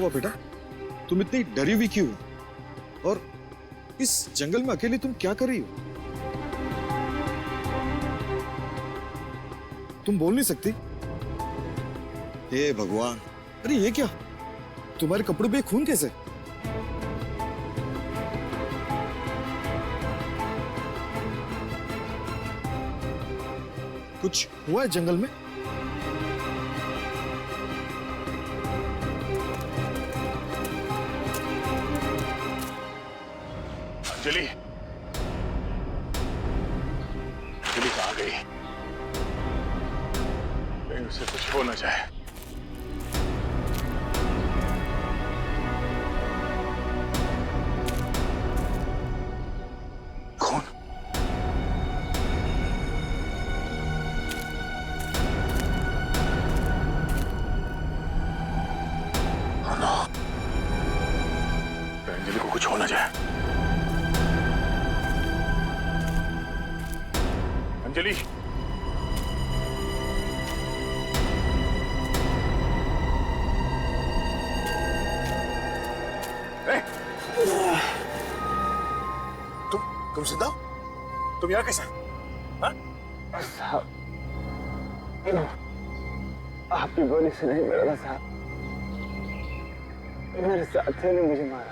हुआ बेटा? तुम इतनी डरी हुई क्यों? और इस जंगल में अकेली तुम क्या कर रही हो? तुम बोल नहीं सकती? हे भगवान, अरे ये क्या? तुम्हारे कपड़ों पे खून कैसे? कुछ हुआ है जंगल में? अंजलि, अंजलि कहाँ गई? कहीं उसे कुछ हो न जाए। कौन? Oh no! अंजलि को कुछ हो न जाए। अंजलि, तुम जिंदा हो? तुम यहाँ कैसे? साहब, आपकी गोली से नहीं मरा साहब, मेरे साथियों ने मुझे मारा।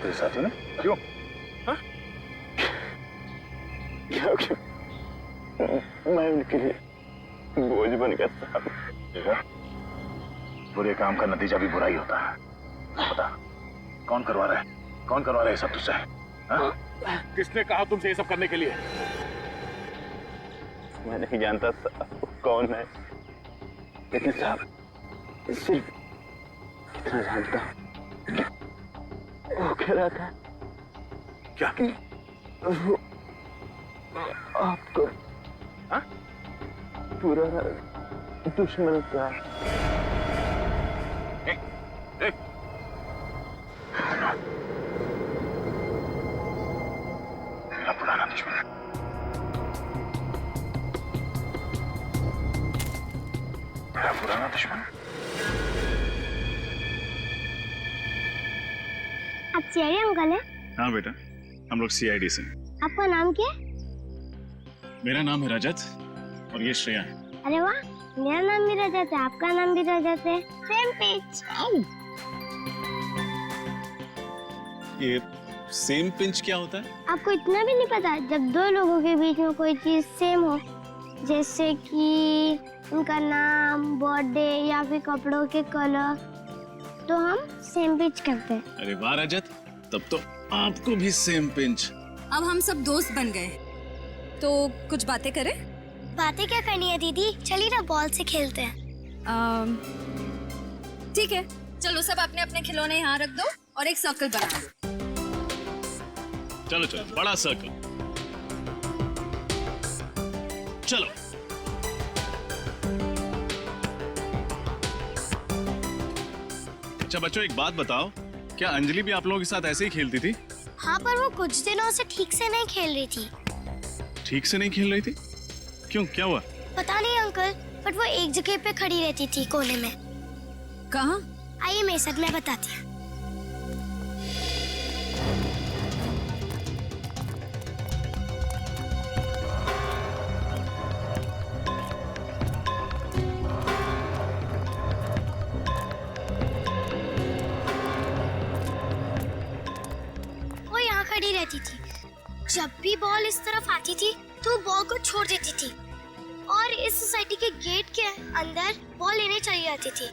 तेरे साथियों ने? क्यों? क्योंकि मैं उनके लिए बोझ बन गया साहब। देखा, बुरे काम का नतीजा भी बुरा ही होता है। बता, कौन करवा रहा है? कौन करवा रहा है सब तुझसे? किसने कहा तुमसे ये सब करने के लिए? मैं नहीं जानता साहब वो कौन है, लेकिन साहब सिर्फ इतना जानता हूं, वो कह रहा था क्या? कि वो आपको पूरा दुश्मन था। मेरा पुराना दुश्मन। मेरा पुराना दुश्मन। आप सीआईडी अंकल हैं? हाँ बेटा, हम लोग सीआईडी से। आपका नाम क्या है? मेरा नाम है रजत और ये श्रेया है। अरे वाह, मेरा नाम भी रजत है, आपका नाम भी रजत है। Same pitch. ये सेम पिंच क्या होता है? आपको इतना भी नहीं पता? जब दो लोगों के बीच में कोई चीज सेम हो, जैसे कि उनका नाम, बर्थडे या फिर कपड़ों के कलर, तो हम सेम पिच करते हैं। अरे वाह रजत, तब तो आपको भी सेम पिंच। अब हम सब दोस्त बन गए, तो कुछ बातें करें? बातें क्या करनी है दीदी, चलिए ना बॉल से खेलते हैं। ठीक है, चलो सब अपने अपने खिलौने यहाँ रख दो और एक सर्कल बना दो। चलो चलो, बड़ा सर्कल। चलो। अच्छा बच्चों, एक बात बताओ, क्या अंजलि भी आप लोगों के साथ ऐसे ही खेलती थी? हाँ, पर वो कुछ दिनों से ठीक से नहीं खेल रही थी। ठीक से नहीं खेल रही थी? क्यों, क्या हुआ? पता नहीं अंकल, बट वो एक जगह पे खड़ी रहती थी कोने में। कहाँ? आइए मेरे साथ, मैं बताती हूँ। वो यहाँ खड़ी रहती थी। जब भी बॉल इस तरफ आती थी तो बॉल को छोड़ देती थी और इस सोसाइटी के गेट के अंदर बॉल लेने चली जाती थी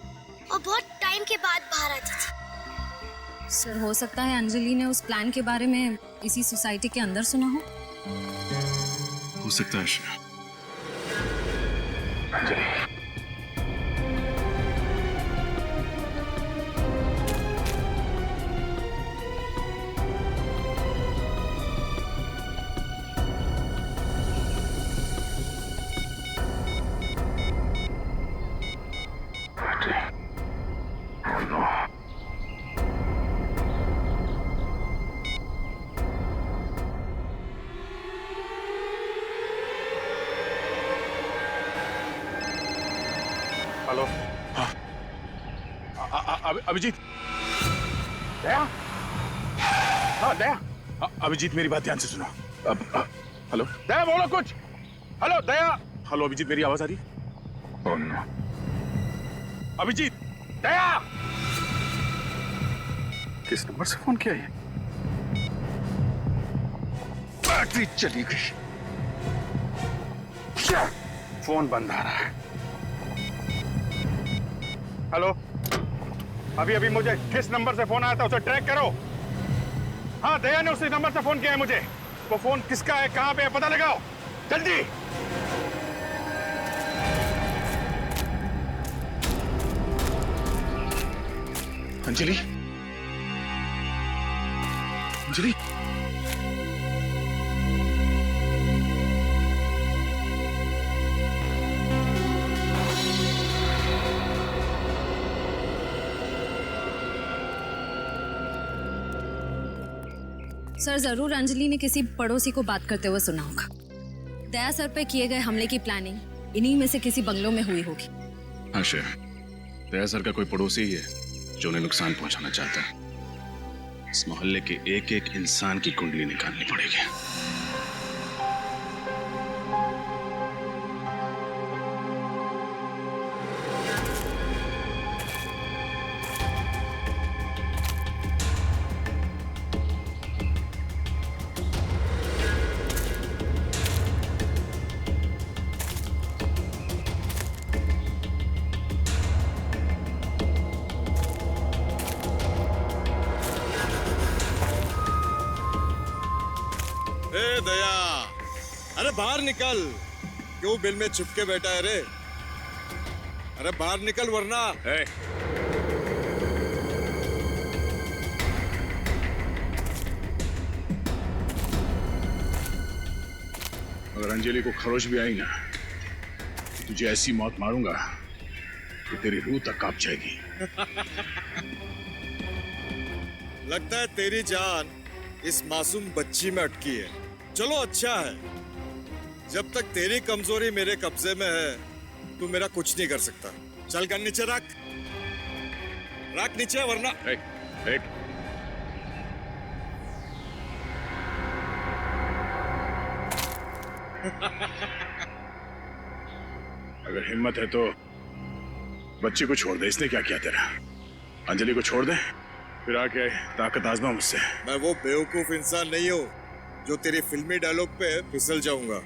और बहुत टाइम के बाद बाहर आती थी। सर, हो सकता है अंजलि ने उस प्लान के बारे में इसी सोसाइटी के अंदर सुना हो। हो सकता है श्रेया। अंजलि, हेलो। अभिजीत, दया, हाँ दया, अभिजीत मेरी बात ध्यान से सुनो। अब हेलो दया, बोलो कुछ। हेलो दया, हेलो अभिजीत, मेरी आवाज आ रही? ओह नो, अभिजीत, दया, किस नंबर से फोन किया ये? बैटरी चली गई, फोन बंद आ रहा है। हेलो, अभी मुझे किस नंबर से फोन आया था उसे ट्रैक करो। हाँ, दया ने उसी नंबर से फोन किया है मुझे। वो फोन किसका है, कहां पे है, पता लगाओ जल्दी। अंजलि, अंजलि, सर जरूर अंजलि ने किसी पड़ोसी को बात करते हुए सुना होगा। दया सर पे किए गए हमले की प्लानिंग इन्हीं में से किसी बंगलों में हुई होगी। आशा, दया सर का कोई पड़ोसी ही है जो उन्हें नुकसान पहुंचाना चाहता है। इस मोहल्ले के एक एक इंसान की कुंडली निकालनी पड़ेगी। ए दया, अरे बाहर निकल। क्यों बिल में छुपके बैठा है रे? अरे बाहर निकल वरना। अगर अंजलि को खरोच भी आई ना, तो तुझे ऐसी मौत मारूंगा कि तेरी रूह तक कांप जाएगी। लगता है तेरी जान इस मासूम बच्ची में अटकी है। चलो अच्छा है, जब तक तेरी कमजोरी मेरे कब्जे में है तू मेरा कुछ नहीं कर सकता। चल गन नीचे रख, रख नीचे वरना। एक अगर हिम्मत है तो बच्ची को छोड़ दे। इसने क्या किया तेरा? अंजलि को छोड़ दे, फिर आके ताकत आजमा मुझसे। मैं वो बेवकूफ इंसान नहीं हूँ जो तेरी फिल्मी डायलॉग पे फिसल जाऊंगा।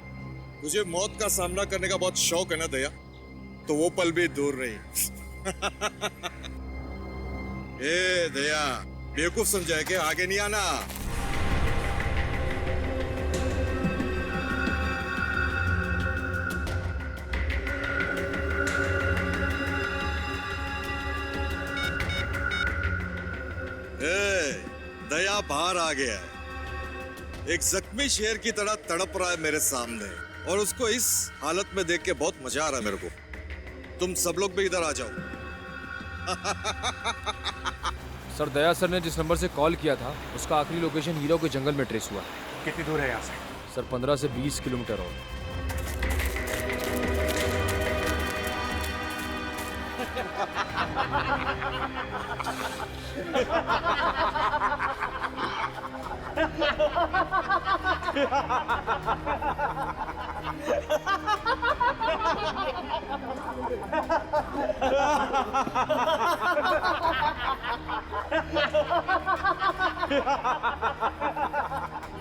तुझे मौत का सामना करने का बहुत शौक है ना दया, तो वो पल भी दूर नहीं। ए दया, बेवकूफ समझाए के आगे नहीं आना। दया बाहर आ गया है, एक जख्मी शेर की तरह तड़प रहा है मेरे सामने, और उसको इस हालत में देख के बहुत मजा आ रहा है मेरे को। तुम सब लोग भी इधर आ जाओ। सर, दया सर ने जिस नंबर से कॉल किया था उसका आखिरी लोकेशन हीरो के जंगल में ट्रेस हुआ। कितनी दूर है यहाँ से? सर 15 से 20 किलोमीटर और।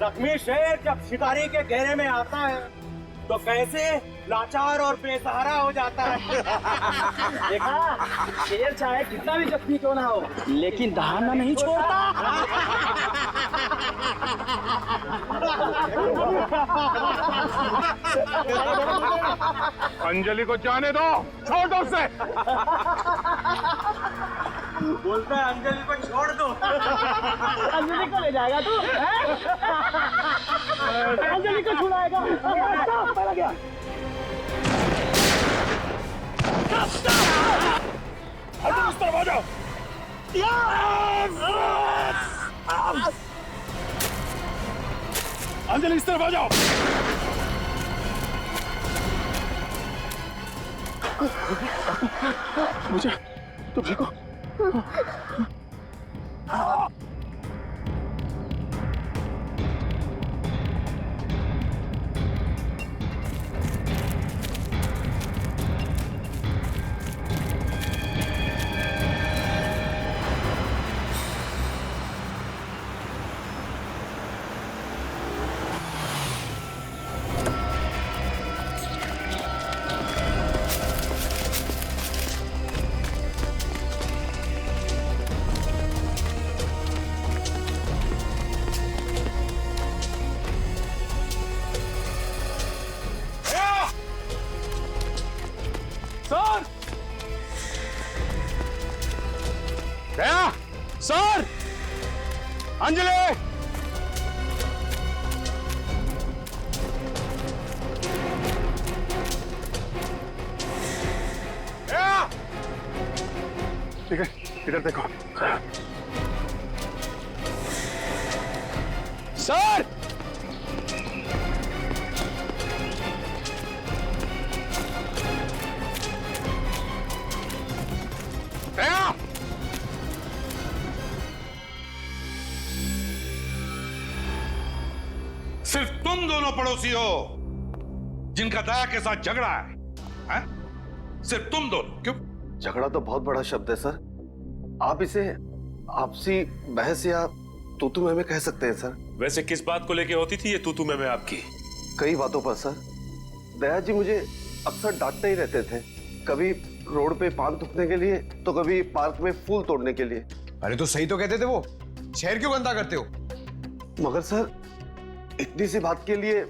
जख्मी शेर जब शिकारी के घेरे में आता है तो कैसे लाचार और बेसहारा हो जाता है। देखा, शेर चाहे कितना भी जख्मी क्यों ना हो, लेकिन दहाड़ना नहीं छोड़ता। अंजलि को जाने दो, छोड़ दो उसे। बोलता है अंजलि को छोड़ दो। अंजलि को ले जाएगा तू? अंजलि को छुड़ाएगा? पड़ा गया। इस तरफ आ जाओ। अंजलि इस तरफ आ जाओ। मुझे तुम देखो। अंजलि! ठीक है, इधर देखो। सर! दया! सिर्फ तुम दोनों पड़ोसी हो जिनका दया के साथ झगड़ा है, हैं? सिर्फ तुम दोनों। क्यों? झगड़ा तो बहुत बड़ा शब्द है सर। आप इसे आपसी बहस या तू में कह सकते हैं सर। वैसे किस बात को लेके होती थी ये तू में आपकी? कई बातों पर सर। दया जी मुझे अक्सर डांटते ही रहते थे, कभी रोड पे पान थूकने के लिए तो कभी पार्क में फूल तोड़ने के लिए। अरे तो सही तो कहते थे वो, शहर क्यों गंदा करते हो? मगर सर इतनी सी बात के लिए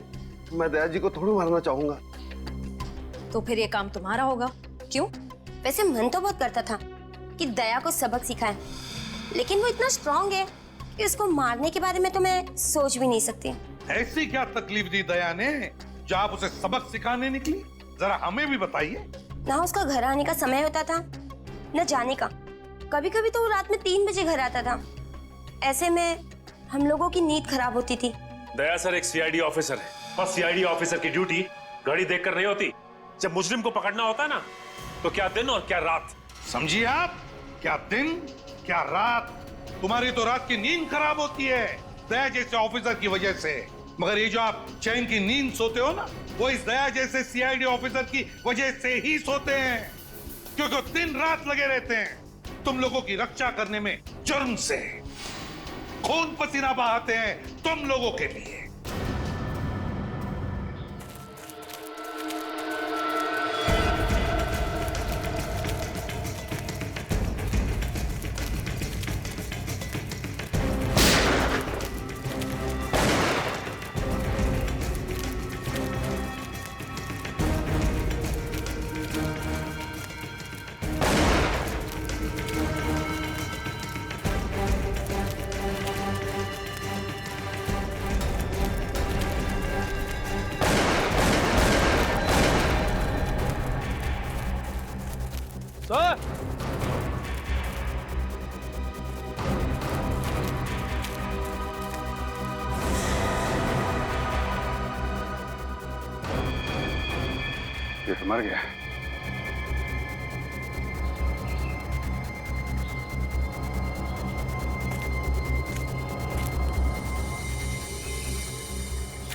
मैं दया जी को थोड़ी मारना चाहूंगा। तो फिर ये काम तुम्हारा होगा। क्यों? वैसे मन तो बहुत करता था कि दया को सबक सिखाएं, लेकिन वो इतना स्ट्रांग है कि उसको मारने के बारे में तो मैं सोच भी नहीं सकती। ऐसी क्या तकलीफ दी दया ने जो आप उसे सबक सिखाने निकली? जरा हमें भी बताइए। ना उसका घर आने का समय होता था न जाने का। कभी कभी तो वो रात में 3 बजे घर आता था। ऐसे में हम लोगों की नींद खराब होती थी। दया सर एक सीआईडी ऑफिसर है और सीआईडी ऑफिसर की ड्यूटी घड़ी देखकर नहीं होती। जब मुजरिम को पकड़ना होता है ना, तो क्या दिन और क्या रात। समझिए आप, क्या दिन क्या रात। तुम्हारी तो रात की नींद खराब होती है दया जैसे ऑफिसर की वजह से, मगर ये जो आप चैन की नींद सोते हो ना, वो इस दया जैसे सीआईडी ऑफिसर की वजह से ही सोते हैं, क्योंकि वो दिन रात लगे रहते हैं तुम लोगों की रक्षा करने में। जुर्म से खून पसीना बहाते हैं तुम लोगों के लिए। सर! ये तो मर गया।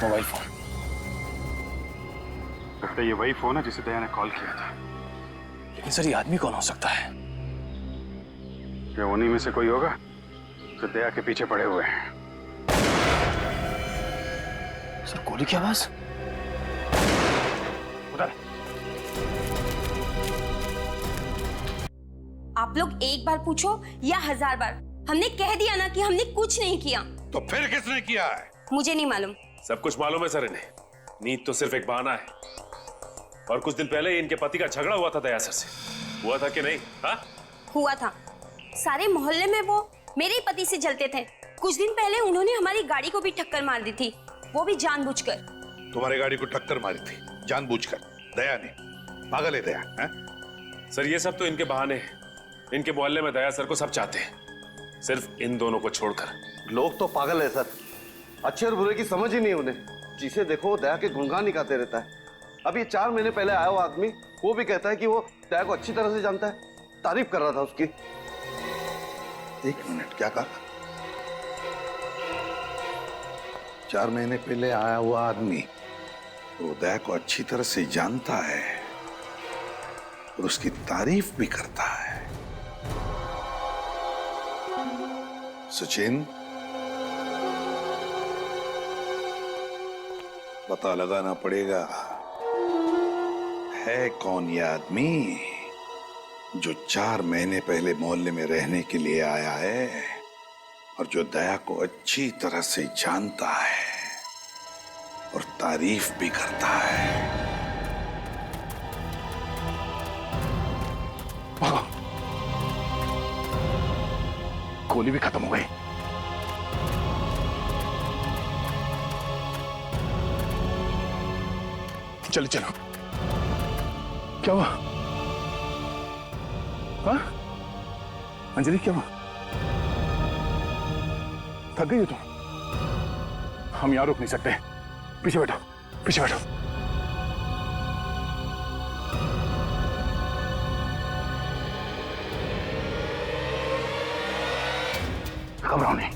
Mobile phone. लगता है ये वही फोन है जिसे दया ने कॉल किया था। लेकिन सर ये आदमी कौन हो सकता है? क्या उन्हीं में से कोई होगा जो दया के पीछे पड़े हुए हैं? सर गोली की आवाज। उधर। आप लोग एक बार पूछो या 1000 बार, हमने कह दिया ना कि हमने कुछ नहीं किया। तो फिर किसने किया है? मुझे नहीं मालूम। सब कुछ मालूम है सर इन्हें। नींद तो सिर्फ एक बहाना है। और कुछ दिन पहले इनके पति का झगड़ा हुआ था दया सर से। हुआ था कि नहीं? हाँ हुआ था। सारे मोहल्ले में वो मेरे ही पति से जलते थे। कुछ दिन पहले उन्होंने हमारी गाड़ी को भी टक्कर मार दी थी, वो भी जानबूझकर। तुम्हारी गाड़ी को टक्कर मारी थी जानबूझकर? दया ने? पागल है दया है? सर ये सब तो इनके बहाने हैं। इनके मोहल्ले में दया सर को सब चाहते हैं, सिर्फ इन दोनों को छोड़कर। लोग तो पागल है सर, अच्छे और बुरे की समझ ही नहीं उन्हें। जिसे देखो दया के गुणगान ही गाते रहता है। अभी 4 महीने पहले आया हुआ आदमी वो भी कहता है कि वो दया को अच्छी तरह से जानता है, तारीफ कर रहा था उसकी। 1 मिनट, क्या कहा? 4 महीने पहले आया हुआ आदमी वो दया को अच्छी तरह से जानता है और उसकी तारीफ भी करता है। सचिन, पता लगाना पड़ेगा है कौन ये आदमी जो 4 महीने पहले मोहल्ले में रहने के लिए आया है और जो दया को अच्छी तरह से जानता है और तारीफ भी करता है। गोली भी खत्म हो गई। चलो चलो। क्या हुआ? हाँ? अंजलि क्या हुआ? थक गई हो तुम? हम यहाँ रुक नहीं सकते। पीछे बैठो, पीछे बैठो। घबराओ नहीं,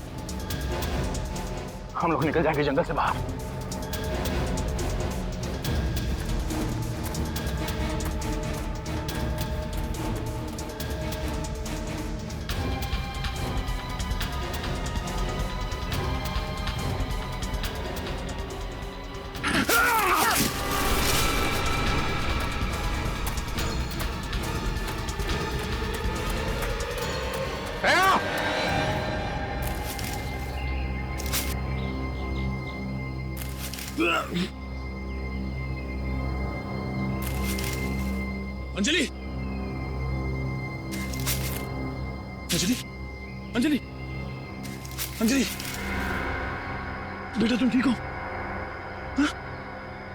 हम लोग निकल जाएंगे जंगल से बाहर। अंजलि, अंजलि, अंजलि, अंजलि, बेटा तुम ठीक हो? हाँ?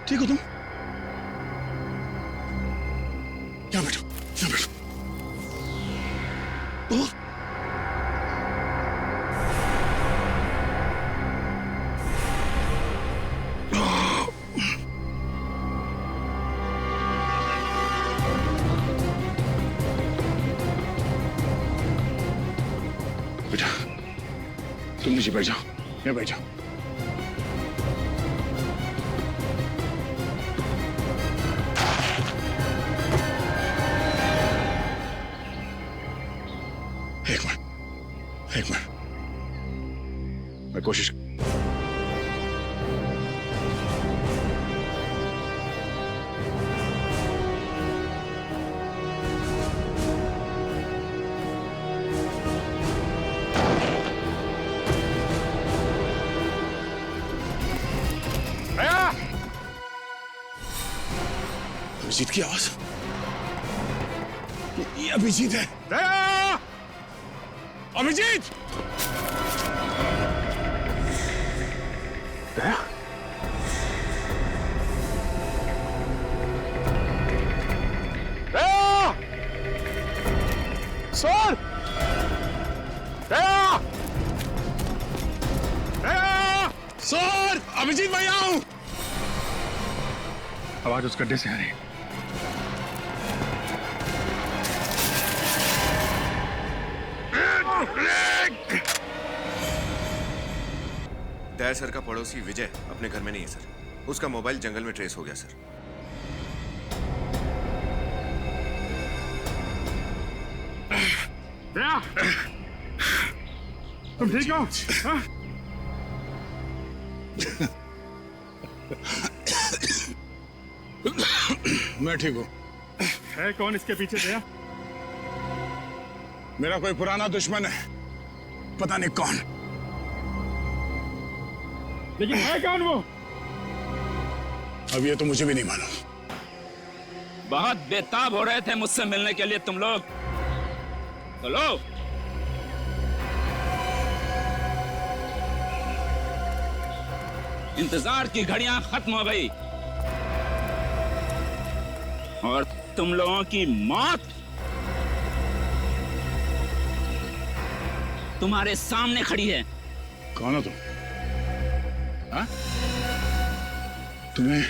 ठीक हो तुम? यहाँ बैठो, यहाँ बैठो। ओ, तुम नीचे बैठ जाओ, यहाँ बैठ जाओ। एक मिनट, मैं कोशिश। अभिजीत की आवाज, ये अभिजीत है। दया! अभिजीत! दया? दया! सर! दया! दया! सर! अभिजीत मैं यहाँ हूं। आवाज उस गड्ढे से आ रही है। दया सर का पड़ोसी विजय अपने घर में नहीं है सर। उसका मोबाइल जंगल में ट्रेस हो गया सर। दया, तुम ठीक हो? हाँ? मैं ठीक हूं। है कौन इसके पीछे? दया? मेरा कोई पुराना दुश्मन है, पता नहीं कौन। लेकिन है कौन वो? अब ये तो मुझे भी नहीं मालूम। बहुत बेताब हो रहे थे मुझसे मिलने के लिए तुम लोग। तो लो, इंतजार की घड़ियां खत्म हो गई और तुम लोगों की मौत तुम्हारे सामने खड़ी है। कौन हो तुम? हाँ? तुम्हें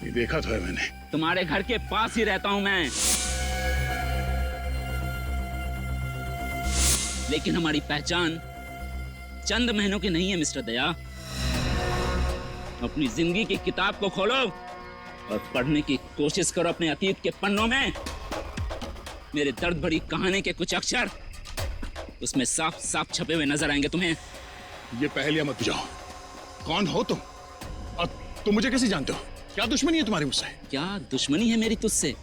ये देखा तो है मैंने। तुम्हारे घर के पास ही रहता हूं मैं, लेकिन हमारी पहचान चंद महीनों की नहीं है मिस्टर दया। अपनी जिंदगी की किताब को खोलो और पढ़ने की कोशिश करो अपने अतीत के पन्नों में। मेरे दर्द भरी कहानी के कुछ अक्षर उसमें साफ साफ छपे हुए नजर आएंगे तुम्हें। ये पहेलियां मत बुझाओ। कौन हो तुम और तुम मुझे कैसे जानते हो? क्या दुश्मनी है तुम्हारी मुझसे? क्या दुश्मनी है मेरी तुझसे?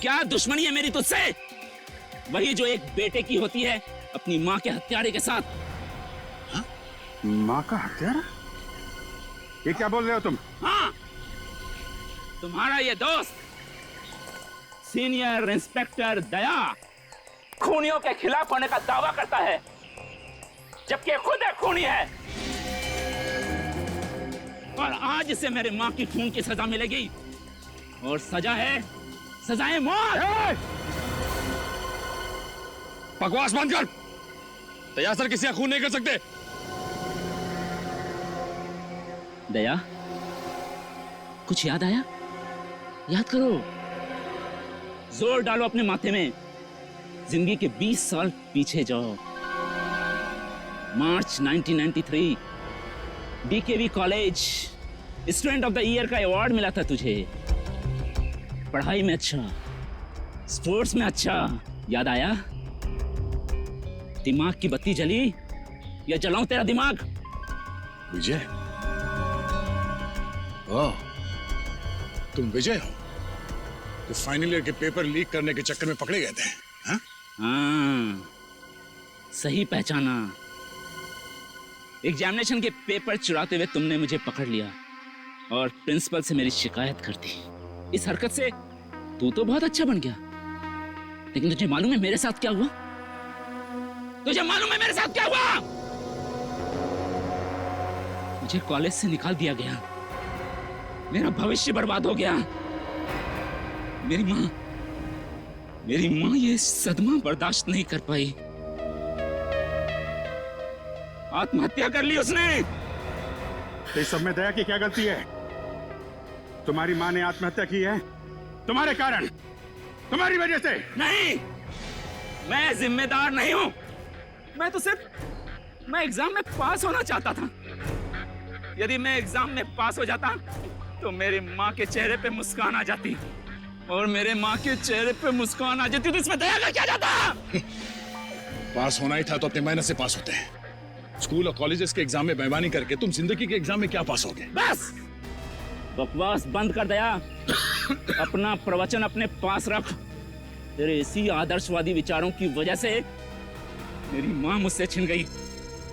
क्या दुश्मनी है मेरी तुझसे? वही जो एक बेटे की होती है अपनी माँ के हत्यारे के साथ। हा? माँ का हत्यारा? ये क्या बोल रहे हो तुम? हाँ, तुम्हारा ये दोस्त सीनियर इंस्पेक्टर दया खूनियों के खिलाफ होने का दावा करता है, जबकि खुद एक खूनी है। और आज इसे मेरे माँ की खून की सजा मिलेगी, और सजा है सजाए मौत। बकवास बंद कर। दया सर किसी का खून नहीं कर सकते। दया, कुछ याद आया? याद करो, जोर डालो अपने माथे में, जिंदगी के 20 साल पीछे जाओ। मार्च 1993, DKV college student of the year का अवार्ड मिला था तुझे। पढ़ाई में अच्छा, स्पोर्ट्स में अच्छा। याद आया? दिमाग की बत्ती जली या जलाऊं तेरा दिमाग? विजय? ओह, तुम विजय हो तो फाइनल ईयर के पेपर लीक करने के चक्कर में पकड़े गए थे? हाँ, सही पहचाना। एग्जामिनेशन के पेपर चुराते हुए तुमने मुझे पकड़ लिया और प्रिंसिपल से मेरी शिकायत कर दी। इस हरकत से तू तो बहुत अच्छा बन गया, लेकिन तुझे मालूम है मेरे साथ क्या हुआ? तुझे मालूम है मेरे साथ क्या हुआ? मुझे कॉलेज से निकाल दिया गया, मेरा भविष्य बर्बाद हो गया। मेरी माँ ये सदमा बर्दाश्त नहीं कर पाई, आत्महत्या कर ली उसने। इस सब में दया की क्या गलती है? तुम्हारी माँ ने आत्महत्या की है तुम्हारे कारण, तुम्हारी वजह से। नहीं, मैं जिम्मेदार नहीं हूं। मैं तो सिर्फ एग्जाम में पास होना चाहता था। यदि मैं एग्जाम में पास हो जाता तो मेरी माँ के चेहरे पे मुस्कान आ जाती, और मेरे माँ के चेहरे पे मुस्कान आ जाती तो इसमें दया का क्या जाता? पास होना ही था तो अपने मेहनत से पास होते हैं। स्कूल और कॉलेजेस के एग्जाम में बेईमानी करके तुम जिंदगी के एग्जाम में क्या पास होगे? बस बकवास बंद कर दया। अपना प्रवचन अपने पास रख। तेरे इसी आदर्शवादी विचारों की वजह से मेरी माँ मुझसे छिन गई।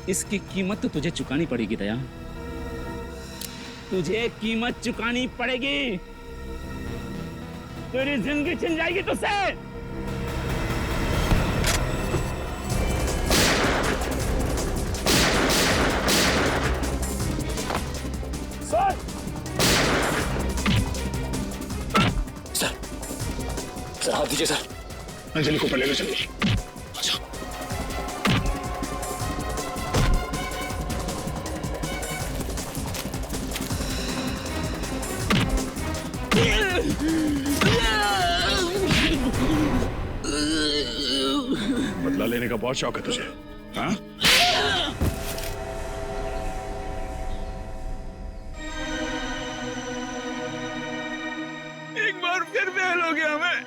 इसकी कीमत तो तुझे चुकानी पड़ेगी दया, तुझे कीमत चुकानी पड़ेगी। तेरी जिंदगी छिन जाएगी तुझसे। सर हाथ दीजिए सर। अंजलि को ऊपर ले लो, चलिए। अच्छा। बदला लेने का बहुत शौक है तुझे, हाँ? एक बार फिर फेल हो गया मैं।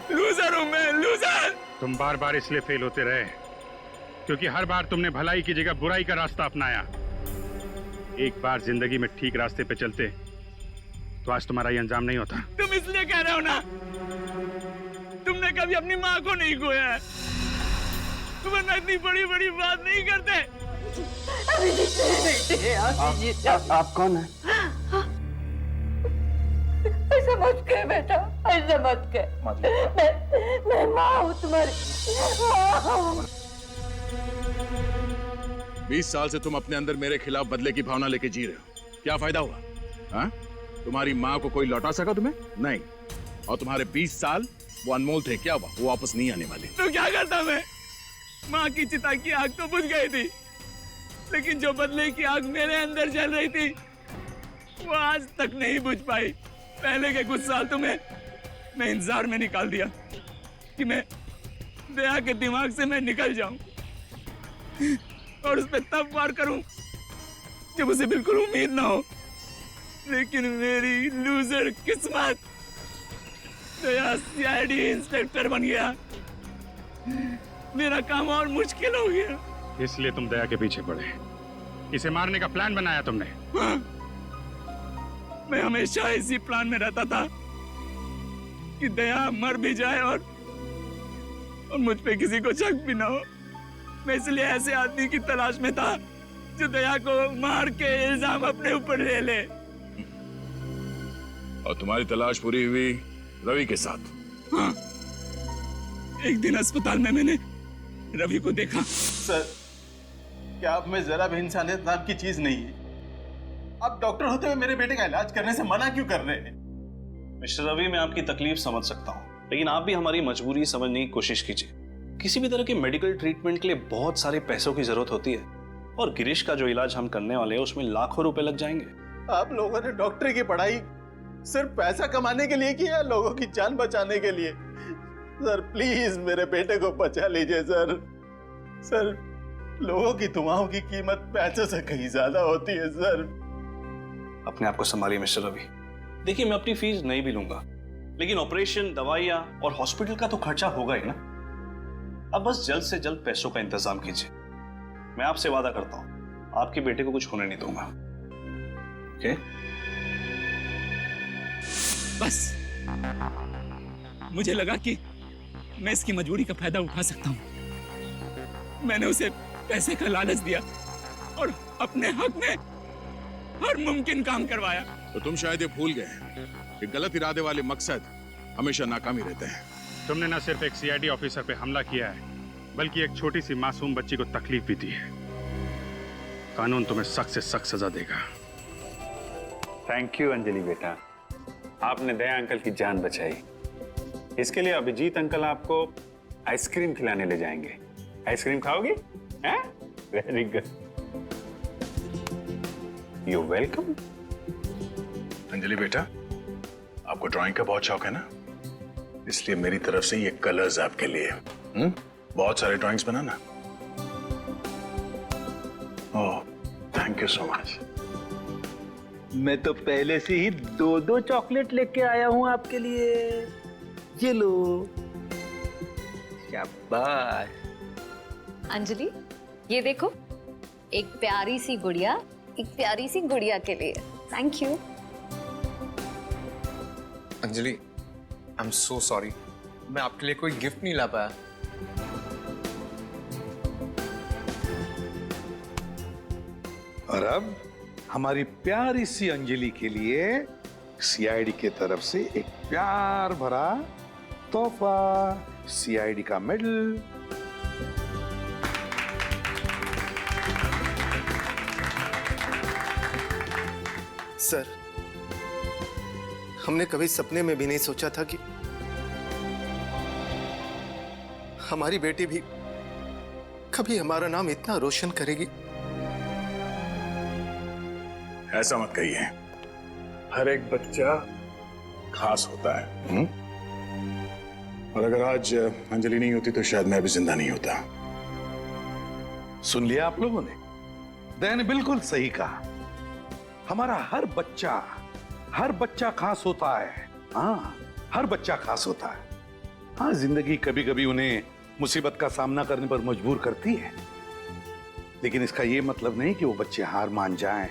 लूजर हूं मैं, लूजर। तुम बार बार इसलिए फेल होते रहे क्योंकि हर बार तुमने भलाई की जगह बुराई का रास्ता अपनाया। एक बार जिंदगी में ठीक रास्ते पे चलते तो आज तुम्हारा ये अंजाम नहीं होता। तुम इसलिए कह रहे हो ना, तुमने कभी अपनी माँ को नहीं खोया है, वरना इतनी बड़ी बड़ी बात नहीं करते। आप कौन है? ऐसा मत कह बेटा, ऐसा मत कह। मैं माँ हूँ तुम्हारी, माँ हूँ। 20 साल से तुम अपने अंदर मेरे खिलाफ बदले की भावना लेके जी रहे हो। क्या फायदा हुआ? हाँ? तुम्हारी माँ को कोई लौटा सका तुम्हें? नहीं। और तुम्हारे 20 साल वो अनमोल थे, क्या हुआ? वो वापस नहीं आने वाले। तो क्या करता मैं? माँ की चिता की आग तो बुझ गई थी, लेकिन जो बदले की आग मेरे अंदर जल रही थी वो आज तक नहीं बुझ पाई। पहले के कुछ साल तुम्हें मैं इंतजार में निकाल दिया कि मैं दया के दिमाग से मैं निकल जाऊं और उस पर तब वार करूं जब उसे बिल्कुल उम्मीद ना हो। लेकिन मेरी लूजर किस्मत, दया सीआईडी इंस्पेक्टर बन गया। मेरा काम और मुश्किल हो गया। इसलिए तुम दया के पीछे पड़े, इसे मारने का प्लान बनाया तुमने। हाँ, मैं हमेशा इसी प्लान में रहता था कि दया मर भी जाए और मुझ पे किसी को शक भी ना हो। मैं इसलिए ऐसे आदमी की तलाश में था जो दया को मार के इल्जाम अपने ऊपर ले ले। और तुम्हारी तलाश पूरी हुई रवि के साथ। हाँ, एक दिन अस्पताल में मैंने रवि को देखा। सर, क्या आप में जरा भी इंसानियत नाम की चीज नहीं है? आप डॉक्टर होते हुए मेरे बेटे का इलाज करने से मना क्यों कर रहे हैं? मिस्टर रवि, मैं आपकी तकलीफ समझ सकता हूँ, लेकिन आप भी हमारी मजबूरी समझने की कोशिश कीजिए। किसी भी तरह के मेडिकल ट्रीटमेंट के लिए बहुत सारे पैसों की जरूरत होती है, और गिरीश का जो इलाज हम करने वाले हैं उसमें लाखों रुपए लग जाएंगे। आप लोगों ने डॉक्टरी की पढ़ाई सिर्फ पैसा कमाने के लिए की या लोगों की जान बचाने के लिए? सर प्लीज मेरे बेटे को बचा लीजिए सर। सर, लोगों की दुआओं की कीमत पैसे से कहीं ज्यादा होती है सर। अपने आप को संभालिए मिस्टर रवि। देखिए, मैं अपनी फीस नहीं भी लूंगा, लेकिन ऑपरेशन, दवाइयां और हॉस्पिटल का तो खर्चा होगा ही ना। अब बस जल्द से जल्द पैसों का इंतजाम कीजिए। मैं आपसे वादा करता हूं, आपके बेटे को कुछ होने नहीं दूंगा। ओके? बस मुझे लगा कि मैं इसकी मजबूरी का फायदा उठा सकता हूं। मैंने उसे पैसे का लालच दिया और अपने हक में हर मुमकिन काम करवाया। तो तुम शायद ये भूल गए कि गलत इरादे वाले मकसद हमेशा नाकामी रहते हैं। तुमने न सिर्फ एक सीआईडी ऑफिसर पे हमला किया है, बल्कि एक छोटी सी मासूम बच्ची को तकलीफ भी दी है। कानून तुम्हें सख्त से सख्त सजा देगा। थैंक यू अंजलि बेटा, आपने दया अंकल की जान बचाई। इसके लिए अभिजीत अंकल आपको आइसक्रीम खिलाने ले जाएंगे। आइसक्रीम खाओगी? हैं? Very good, you welcome. Anjali बेटा, आपको ड्राइंग का बहुत शौक है ना, इसलिए मेरी तरफ से ये कलर्स आपके लिए। बहुत सारे drawings banana. Oh, thank you so much. मैं तो पहले से ही 2-2 चॉकलेट लेके आया हूं आपके लिए। ये लो। शाबाश। अंजलि, ये देखो, एक प्यारी सी गुड़िया, एक प्यारी सी गुड़िया के लिए। Thank you. Anjali, I am so sorry, मैं आपके लिए कोई गिफ्ट नहीं ला पाया। और अब हमारी प्यारी सी अंजलि के लिए सीआईडी की तरफ से एक प्यार भरा तोहफा, सीआईडी का मेडल। सर, हमने कभी सपने में भी नहीं सोचा था कि हमारी बेटी भी कभी हमारा नाम इतना रोशन करेगी। ऐसा मत कहिए, हर एक बच्चा खास होता है। और अगर आज अंजलि नहीं होती तो शायद मैं भी जिंदा नहीं होता। सुन लिया आप लोगों ने? दया ने बिल्कुल सही कहा। हमारा हर बच्चा खास होता है। हाँ, हर बच्चा खास होता है। हाँ, जिंदगी कभी कभी उन्हें मुसीबत का सामना करने पर मजबूर करती है, लेकिन इसका यह मतलब नहीं कि वो बच्चे हार मान जाएं।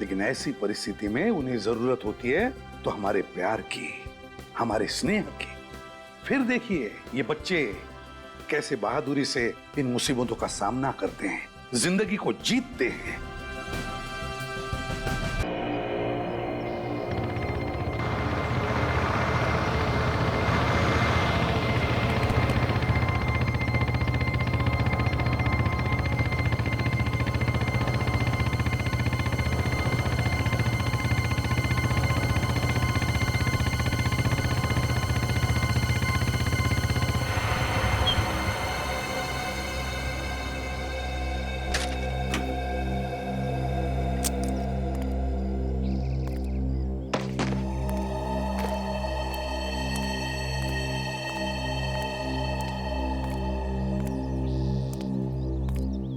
लेकिन ऐसी परिस्थिति में उन्हें जरूरत होती है तो हमारे प्यार की, हमारे स्नेह की। फिर देखिए ये बच्चे कैसे बहादुरी से इन मुसीबतों का सामना करते हैं, जिंदगी को जीतते हैं।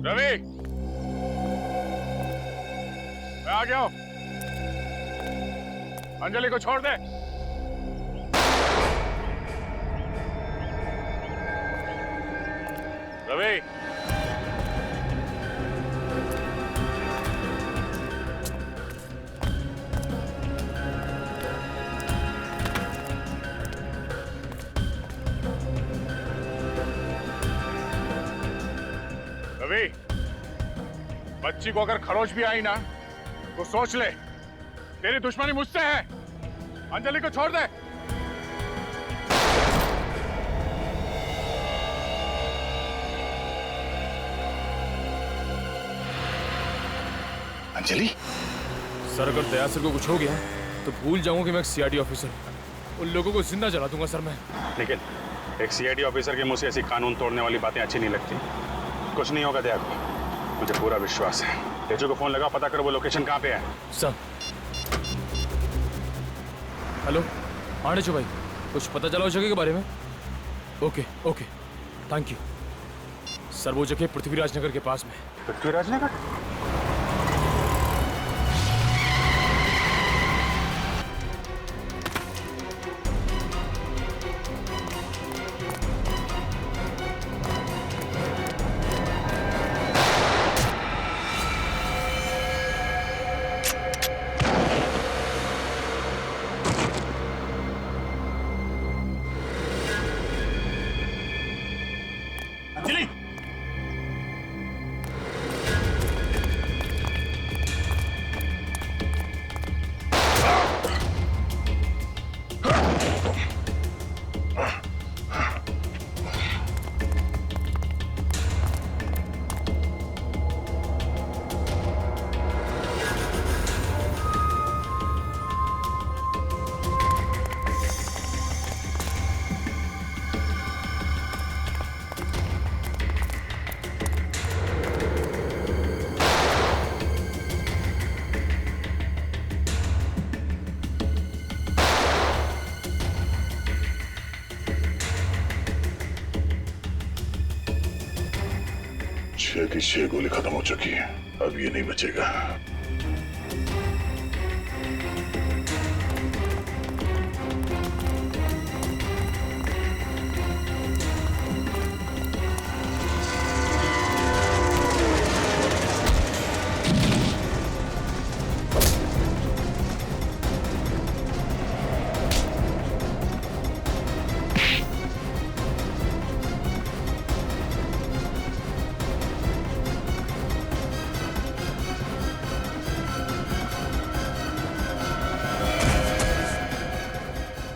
रवि, मैं आ गया हूं। अंजलि को छोड़ दे। रवि, रवि, बच्ची को अगर खरोच भी आई ना तो सोच ले, तेरी दुश्मनी मुझसे है। अंजलि को छोड़ दे। अंजलि? सर अगर दया सर को कुछ हो गया तो भूल जाऊंगा कि मैं एक सीआईडी ऑफिसर हूं। उन लोगों को जिंदा जला दूंगा सर मैं। लेकिन एक सीआईडी ऑफिसर के मुंह से ऐसी कानून तोड़ने वाली बातें अच्छी नहीं लगती। कुछ नहीं होगा दया को, मुझे पूरा विश्वास है। तेजू को फोन लगाओ, पता करो वो लोकेशन कहाँ पे है। सर हेलो आनेचो भाई, कुछ पता चला उस जगह के बारे में? Okay okay thank you sir. वो जगह पृथ्वीराज नगर के पास में। पृथ्वीराज नगर? छह की छह गोली खत्म हो चुकी है, अब ये नहीं बचेगा।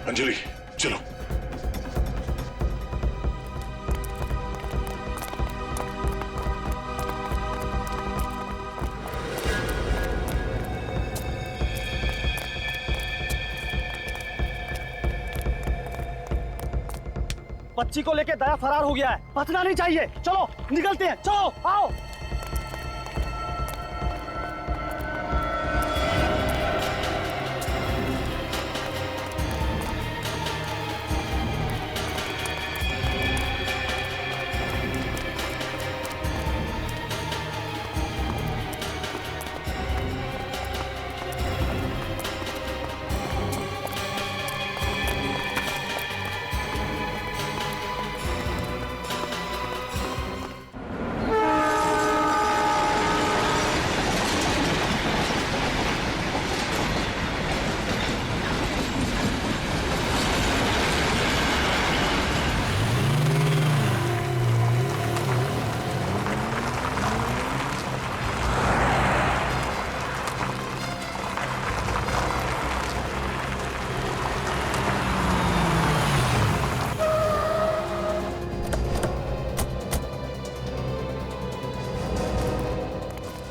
अंजलि चलो। बच्ची को लेके दया फरार हो गया है, बचना नहीं चाहिए। चलो निकलते हैं, चलो आओ।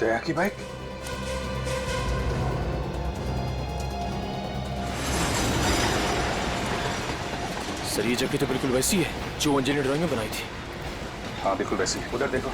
दया की बाइक? सर ये जगह तो बिल्कुल वैसी है जो अंजलि ने ड्राइंग में बनाई थी। हाँ बिल्कुल वैसी। उधर देखो।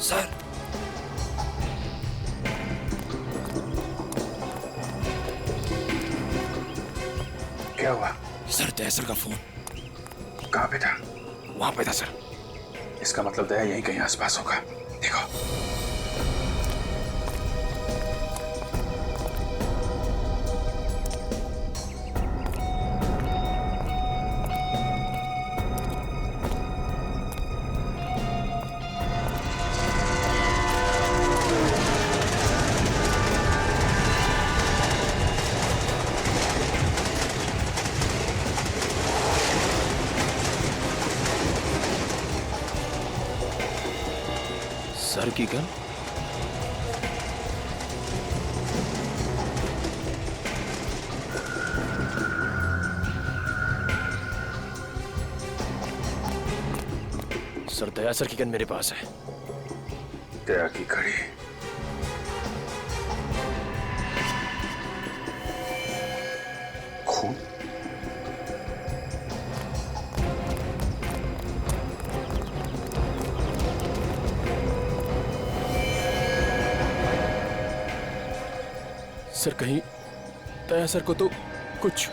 सर क्या हुआ? सर दया सर का फोन। कहाँ पे था? वहां पे था सर। इसका मतलब दया यहीं कहीं आसपास होगा। देखो। सर की गन? सर दया सर की गन मेरे पास है। दया की घड़ी। खून? सर कहीं दया सर को तो कुछ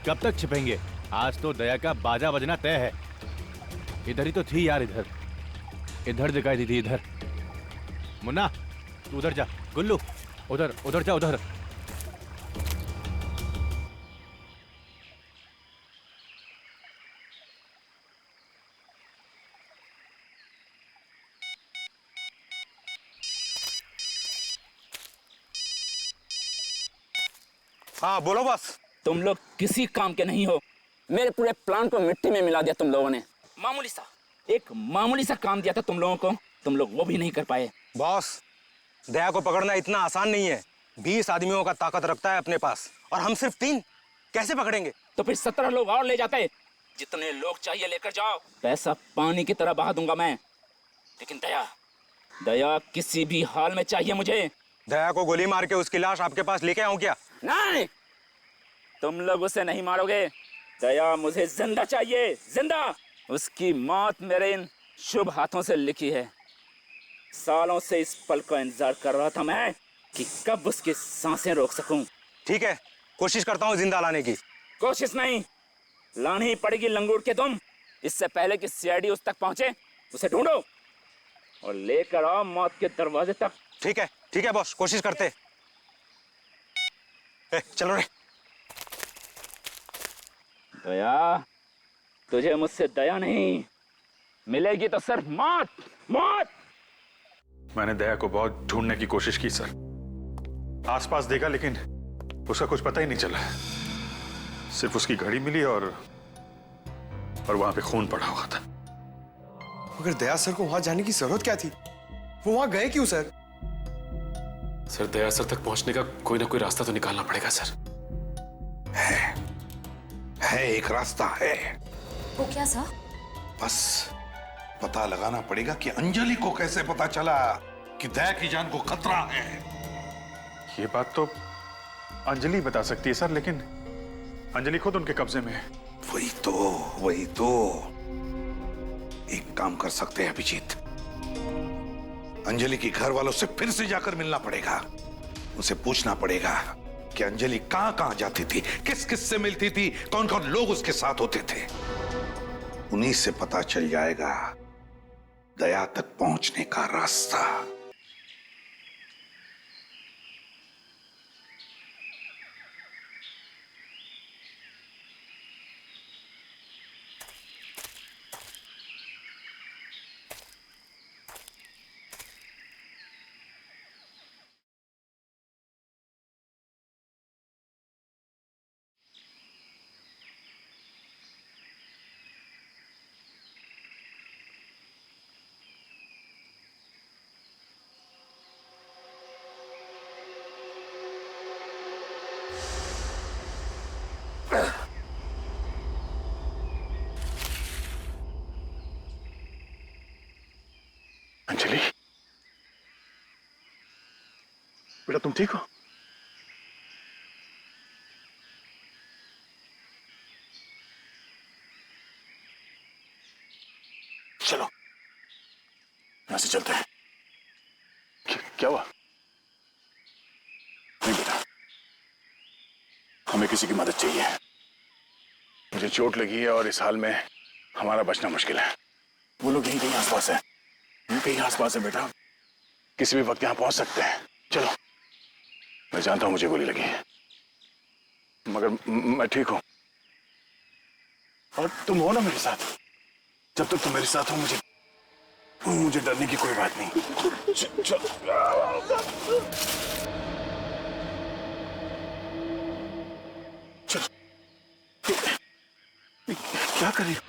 कब तक छिपेंगे? आज तो दया का बाजा बजना तय है। इधर ही तो थी यार, इधर दिखाई दी थी, इधर। मुन्ना तू उधर जा। गुल्लू उधर उधर जा, उधर। हाँ बोलो बस। तुम लोग किसी काम के नहीं हो। मेरे पूरे प्लान को मिट्टी में मिला दिया तुम लोगों ने। एक मामूली सा काम दिया था तुम लोगों को, तुम लोग वो भी नहीं कर पाए। बॉस, दया को पकड़ना इतना आसान नहीं है। 20 आदमियों का ताकत रखता है अपने पास और हम सिर्फ 3। कैसे पकड़ेंगे? तो फिर 17 लोग और ले जाते। जितने लोग चाहिए लेकर जाओ, पैसा पानी की तरह बहा दूंगा मैं। लेकिन दया किसी भी हाल में चाहिए मुझे। दया को गोली मार के उसकी लाश आपके पास लेके आऊं क्या? नहीं, तुम लोग उसे नहीं मारोगे। दया मुझे जिंदा चाहिए, जिंदा। उसकी मौत मेरे इन शुभ हाथों से लिखी है। सालों से इस पल का इंतजार कर रहा था मैं कि कब उसकी सांसें रोक सकूं। ठीक है, कोशिश करता हूँ जिंदा लाने की। कोशिश नहीं, लानी ही पड़ेगी लंगूट के तुम। इससे पहले कि सीआईडी उस तक पहुंचे, उसे ढूंढो और लेकर आओ मौत के दरवाजे तक। ठीक है बॉस, कोशिश करते। चलो रे। दया, तुझे मुझसे दया नहीं मिलेगी तो सिर्फ मौत, मौत। मैंने दया को बहुत ढूंढने की कोशिश की सर, आसपास देखा लेकिन उसका कुछ पता ही नहीं चला। सिर्फ उसकी घड़ी मिली और वहां पे खून पड़ा हुआ था। मगर दया सर को वहां जाने की जरूरत क्या थी? वो वहां गए क्यों सर? सर दया सर तक पहुंचने का कोई ना कोई रास्ता तो निकालना पड़ेगा सर। है एक रास्ता है। वो क्या सर? बस पता लगाना पड़ेगा कि अंजलि को कैसे पता चला कि दया की जान को खतरा है। ये बात तो अंजलि बता सकती है सर, लेकिन अंजलि खुद उनके कब्जे में है। वही तो एक काम कर सकते हैं अभिजीत, अंजलि के घर वालों से फिर से जाकर मिलना पड़ेगा। उसे पूछना पड़ेगा कि अंजलि कहां कहां जाती थी, किस किस से मिलती थी, कौन कौन लोग उसके साथ होते थे। उन्हीं से पता चल जाएगा दया तक पहुंचने का रास्ता। अंजलि, बेटा तुम ठीक हो? चलो यहां से चलते हैं। क्या हुआ? नहीं बेटा, हमें किसी की मदद चाहिए। मुझे चोट लगी है और इस हाल में हमारा बचना मुश्किल है। वो लोग यहीं कहीं आसपास है, कहीं आसपास है बेटा, किसी भी वक्त यहां पहुंच सकते हैं। चलो, मैं जानता हूं मुझे गोली लगी है, मगर मैं ठीक हूं और तुम हो ना मेरे साथ। जब तक तुम मेरे साथ हो मुझे डरने की कोई बात नहीं। चल क्या कर रही हो?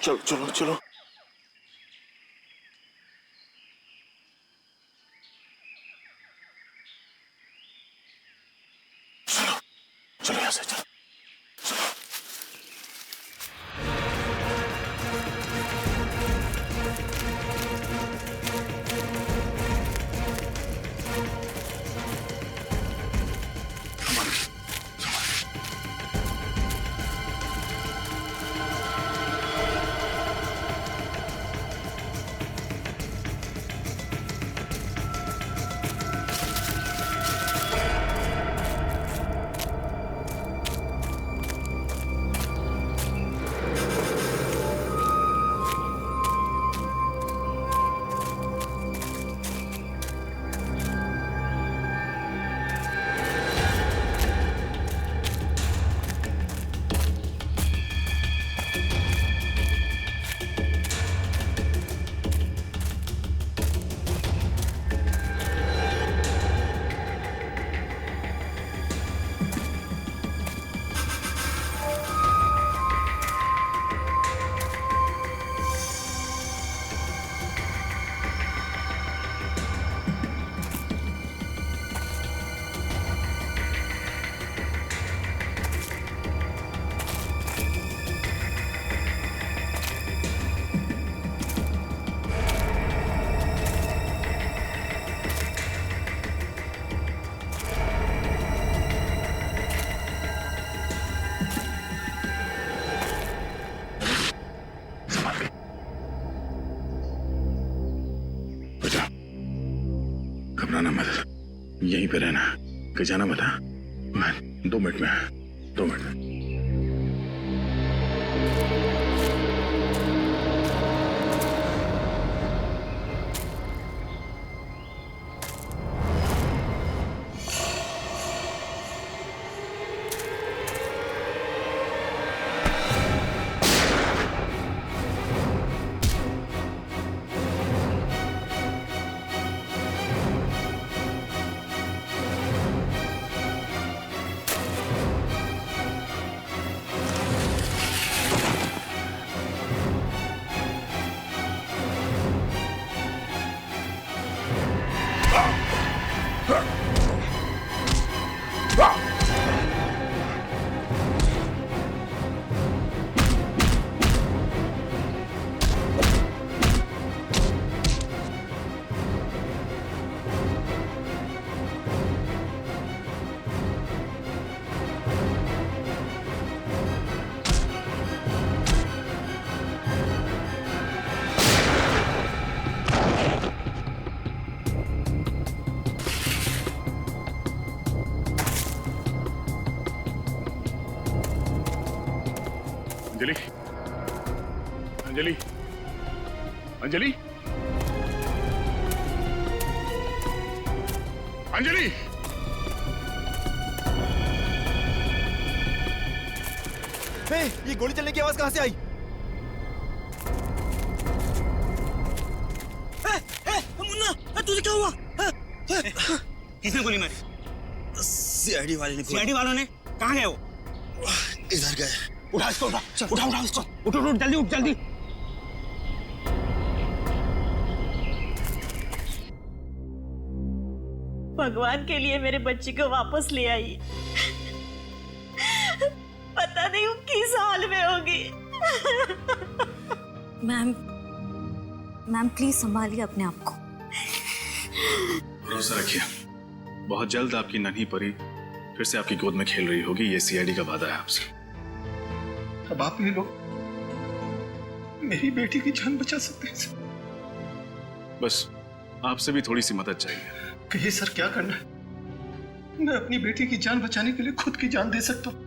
चलो चलो चलो, चलो चलो यहां से चलो। जाना मत, यहीं पे रहना, कहीं जाना मत। हाँ? मैं 2 मिनट में, 2 मिनट में। अंजलि, अंजलि, अंजलि, अंजलि, ये गोली चलने की आवाज कहां से आई? मुन्ना, तुझे क्या हुआ? किसने गोली मारी? सीआईडी वाले ने। सीआईडी वालों ने? कहाँ गए वो? इधर गए। उठा इसको, उठा इसको, उठ जल्दी, उठ जल्दी। भगवान के लिए मेरे बच्ची को वापस ले आई। पता नहीं वो किस हाल में होगी। मैम प्लीज संभालिए अपने आप को। भरोसा रखिए, बहुत जल्द आपकी नन्ही परी फिर से आपकी गोद में खेल रही होगी। ये सीआईडी का वादा है आपसे। अब आप ये लोग मेरी बेटी की जान बचा सकते हैं सर। बस आपसे भी थोड़ी सी मदद चाहिए। कहिए सर, क्या करना है? मैं अपनी बेटी की जान बचाने के लिए खुद की जान दे सकता हूँ।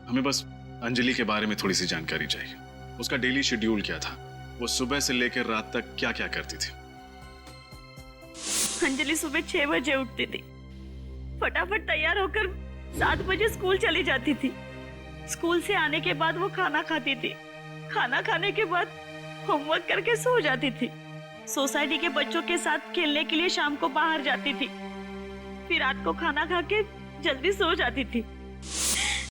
हमें बस अंजलि के बारे में थोड़ी सी जानकारी चाहिए। उसका डेली शेड्यूल क्या था? वो सुबह से लेकर रात तक क्या क्या करती थी? अंजलि सुबह 6 बजे उठती थी, फटाफट तैयार होकर 7 बजे स्कूल चली जाती थी। स्कूल से आने के बाद वो खाना खाती थी, खाना खाने के बाद होमवर्क करके सो जाती थी। सोसाइटी के बच्चों के साथ खेलने के लिए शाम को बाहर जाती थी, फिर रात को खाना खा के जल्दी सो जाती थी।